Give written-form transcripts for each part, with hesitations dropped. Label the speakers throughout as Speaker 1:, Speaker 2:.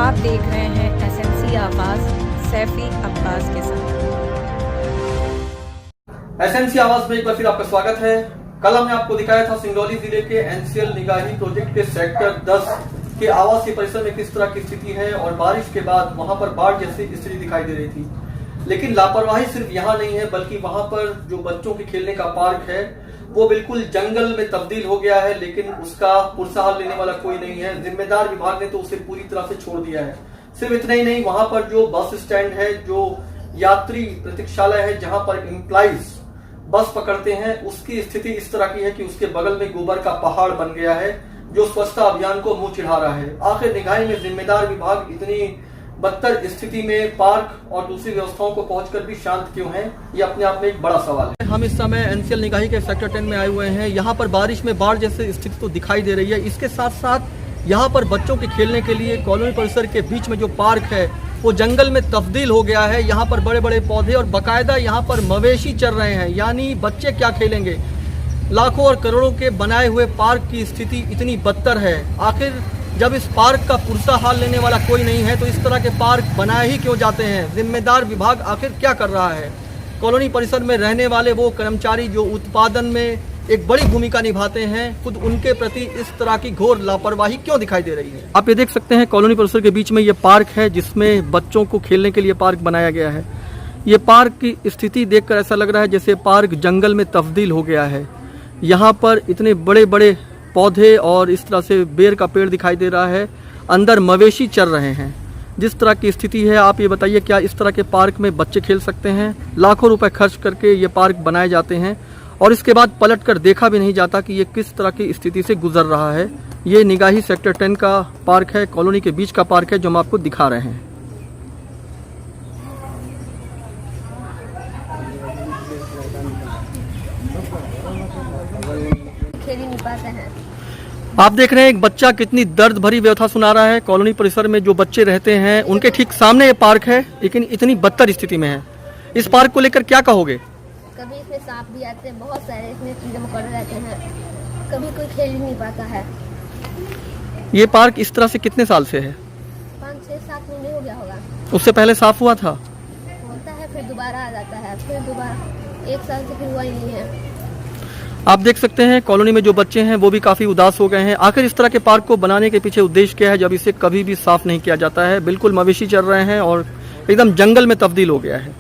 Speaker 1: आप देख रहे हैं एसएमसी आवाज सैफी अब्बास के साथ।
Speaker 2: एसएमसी आवाज में एक बार फिर आपका स्वागत है। कल हमने आपको दिखाया था सिंगरौली जिले के एनसीएल निगाही प्रोजेक्ट के सेक्टर 10 के आवासीय परिसर में किस तरह की स्थिति है और बारिश के बाद वहां पर बाढ़ जैसी स्थिति दिखाई दे रही थी। लेकिन लापरवाही सिर्फ यहाँ नहीं है, बल्कि वहां पर जो बच्चों के खेलने का पार्क है वो बिल्कुल जंगल में तब्दील हो गया है, लेकिन उसका पुरसहार लेने वाला कोई नहीं है। जिम्मेदार विभाग ने तो उसे पूरी तरह से छोड़ दिया है। सिर्फ इतना ही नहीं, वहां पर जो बस स्टैंड है, जो यात्री प्रतीक्षालय है, जहां पर एम्प्लॉइज बस पकड़ते हैं, उसकी स्थिति इस तरह की है कि उसके बगल में गोबर का पहाड़ बन गया है जो स्वच्छता अभियान को मुंह चिढ़ा रहा है। आखिर निगाही में जिम्मेदार विभाग इतनी बदतर स्थिति में पार्क और दूसरी व्यवस्थाओं को पहुंचकर भी शांत क्यों है, ये अपने आप में एक बड़ा सवाल है। हम इस समय एनसीएल निगाही के सेक्टर 10 में आए हुए हैं। यहाँ पर बारिश में बाढ़ जैसी स्थिति तो दिखाई दे रही है। इसके साथ साथ यहाँ पर बच्चों के खेलने के लिए कॉलोनी परिसर के बीच में जो पार्क है वो जंगल में तब्दील हो गया है। यहाँ पर बड़े बड़े पौधे और बाकायदा यहाँ पर मवेशी चर रहे हैं, यानी बच्चे क्या खेलेंगे। लाखों और करोड़ों के बनाए हुए पार्क की स्थिति इतनी बदतर है। आखिर जब इस पार्क का पुरसहार लेने वाला कोई नहीं है तो इस तरह के पार्क बनाए ही क्यों जाते हैं। जिम्मेदार विभाग आखिर क्या कर रहा है। कॉलोनी परिसर में रहने वाले वो कर्मचारी जो उत्पादन में एक बड़ी भूमिका निभाते हैं, खुद उनके प्रति इस तरह की घोर लापरवाही क्यों दिखाई दे रही है। आप ये देख सकते हैं कॉलोनी परिसर के बीच में ये पार्क है जिसमें बच्चों को खेलने के लिए पार्क बनाया गया है। ये पार्क की स्थिति देखकर ऐसा लग रहा है जैसे पार्क जंगल में तब्दील हो गया है। यहाँ पर इतने बड़े बड़े पौधे और इस तरह से बेर का पेड़ दिखाई दे रहा है, अंदर मवेशी चर रहे हैं। जिस तरह की स्थिति है, आप ये बताइए क्या इस तरह के पार्क में बच्चे खेल सकते हैं। लाखों रुपए खर्च करके ये पार्क बनाए जाते हैं और इसके बाद पलट कर देखा भी नहीं जाता कि ये किस तरह की स्थिति से गुजर रहा है। ये निगाही सेक्टर 10 का पार्क है, कॉलोनी के बीच का पार्क है जो हम आपको दिखा रहे हैं।
Speaker 3: खेल ही नहीं पाते हैं।
Speaker 2: आप देख रहे हैं एक बच्चा कितनी दर्द भरी व्यथा सुना रहा है। कॉलोनी परिसर में जो बच्चे रहते हैं उनके ठीक सामने ये पार्क है, लेकिन इतनी बदतर स्थिति में है। इस पार्क को लेकर क्या कहोगे।
Speaker 3: कभी इसमें सांप भी आते हैं, बहुत सारे इसमें कीड़े मकोड़े रहते हैं, कभी कोई खेल ही नहीं पाता है।
Speaker 2: ये पार्क इस तरह से कितने साल से है।
Speaker 3: 5-6-7 महीने हो गया होगा।
Speaker 2: उससे पहले साफ हुआ था।
Speaker 3: होता है फिर दोबारा आ जाता है, फिर दोबारा 1 साल से फिर हुआ ही नहीं है।
Speaker 2: आप देख सकते हैं कॉलोनी में जो बच्चे हैं वो भी काफी उदास हो गए हैं। आखिर इस तरह के पार्क को बनाने के पीछे उद्देश्य क्या है जब इसे कभी भी साफ नहीं किया जाता है। बिल्कुल मवेशी चल रहे हैं और एकदम जंगल में तब्दील हो गया है।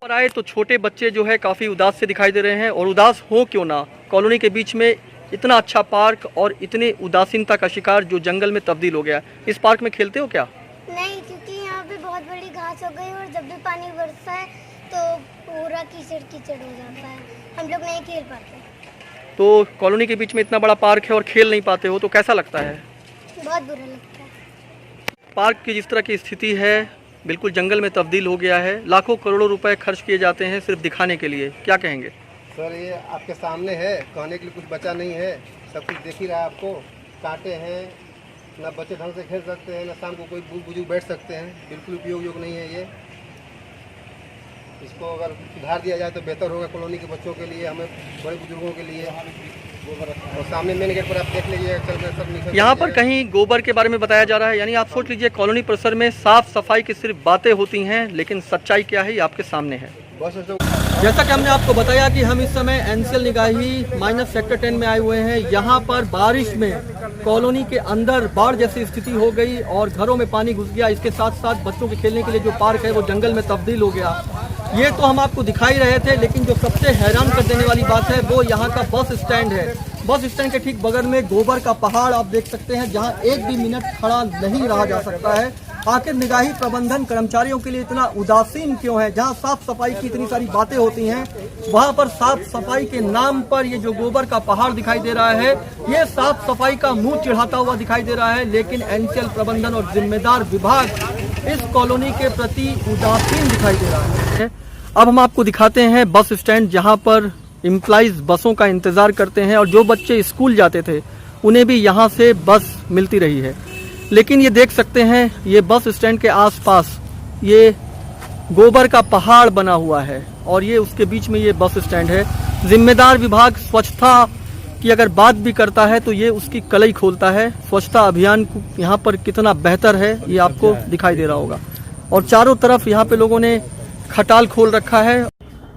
Speaker 2: पर आए तो छोटे बच्चे जो है काफी उदास से दिखाई दे रहे हैं, और उदास हो क्यों ना। कॉलोनी के बीच में इतना अच्छा पार्क और इतने उदासीनता का शिकार जो जंगल में तब्दील हो गया। इस पार्क में खेलते हो क्या।
Speaker 4: नहीं, क्योंकि यहाँ पे बहुत बड़ी घास हो गई और जब भी पानी बरसता है तो पूरा कीचड़ कीचड़ हो जाता है, हम लोग नहीं खेल पाते।
Speaker 2: तो कॉलोनी के बीच में इतना बड़ा पार्क है और खेल नहीं पाते हो तो कैसा लगता है।
Speaker 4: बहुत बुरा लगता है।
Speaker 2: पार्क की जिस तरह की स्थिति है बिल्कुल जंगल में तब्दील हो गया है। लाखों करोड़ों रुपए खर्च किए जाते हैं सिर्फ दिखाने के लिए। क्या कहेंगे
Speaker 5: सर। ये आपके सामने है, कहने के लिए कुछ बचा नहीं है, सब कुछ देख ही रहा है आपको। कांटे हैं, ना बच्चे ढंग से खेल सकते हैं, ना शाम को कोई बुजुर्ग बैठ सकते हैं। बिल्कुल उपयोग योग नहीं है ये। इसको अगर सुधार दिया जाए तो बेहतर होगा कॉलोनी के बच्चों के लिए, हमें बड़े बुजुर्गों के लिए। और सामने मेन गेट पर आप देख लीजिए, सब
Speaker 2: यहाँ पर कहीं गोबर के बारे में बताया जा रहा है। यानी आप सोच लीजिए कॉलोनी परिसर में साफ सफाई की सिर्फ बातें होती हैं, लेकिन सच्चाई क्या है ये आपके सामने है। जैसा कि हमने आपको बताया कि हम इस समय एनसीएल निगाही माइनस सेक्टर 10 में आए हुए हैं। यहाँ पर बारिश में कॉलोनी के अंदर बाढ़ जैसी स्थिति हो गई और घरों में पानी घुस गया। इसके साथ साथ बच्चों के खेलने के लिए जो पार्क है वो जंगल में तब्दील हो गया। ये तो हम आपको दिखाई रहे थे, लेकिन जो सबसे हैरान कर देने वाली बात है वो यहाँ का बस स्टैंड है। बस स्टैंड के ठीक बगल में गोबर का पहाड़ आप देख सकते हैं, जहाँ एक भी मिनट खड़ा नहीं रहा जा सकता है। आखिर निगाही प्रबंधन कर्मचारियों के लिए इतना उदासीन क्यों है। जहां साफ सफाई की इतनी सारी बातें होती हैं, वहां पर साफ सफाई के नाम पर ये जो गोबर का पहाड़ दिखाई दे रहा है, ये साफ सफाई का मुंह चिढ़ाता हुआ दिखाई दे रहा है। लेकिन एनसीएल प्रबंधन और जिम्मेदार विभाग इस कॉलोनी के प्रति उदासीन दिखाई दे रहा है। अब हम आपको दिखाते हैं बस स्टैंड, जहाँ पर एम्प्लॉइज बसों का इंतजार करते हैं और जो बच्चे स्कूल जाते थे उन्हें भी यहाँ से बस मिलती रही है। लेकिन ये देख सकते हैं ये बस स्टैंड के आसपास ये गोबर का पहाड़ बना हुआ है और ये उसके बीच में ये बस स्टैंड है। जिम्मेदार विभाग स्वच्छता कि अगर बात भी करता है तो ये उसकी कलई खोलता है। स्वच्छता अभियान यहाँ पर कितना बेहतर है ये आपको दिखाई दे रहा होगा। और चारों तरफ यहाँ पे लोगों ने खटाल खोल रखा है।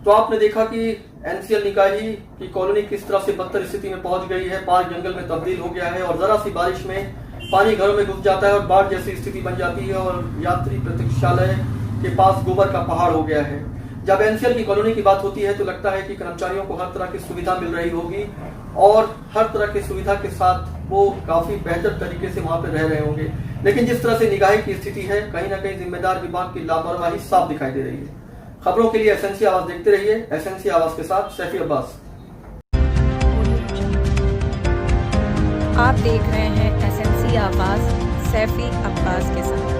Speaker 2: तो आपने देखा कि एनसीएल निकाही की कॉलोनी किस तरह से बदतर स्थिति में पहुंच गई है, पार्क जंगल में तब्दील हो गया है और जरा सी बारिश में पानी घरों में घुस जाता है और बाढ़ जैसी स्थिति बन जाती है और यात्री प्रतीक्षालय के पास गोबर का पहाड़ हो गया है। जब एनसीएल की कॉलोनी की बात होती है तो लगता है कि कर्मचारियों को हर तरह की सुविधा मिल रही होगी और हर तरह की सुविधा के साथ वो काफी बेहतर तरीके से वहां पर रह रहे होंगे, लेकिन जिस तरह से निगाही की स्थिति है कहीं ना कहीं जिम्मेदार विभाग की लापरवाही साफ दिखाई दे रही है। खबरों के लिए एसएनसी आवाज देखते रहिए। एसएनसी आवाज के साथ सैफी अब्बास।
Speaker 1: आप देख रहे हैं एसएनसी आवाज सैफी अब्बास के साथ।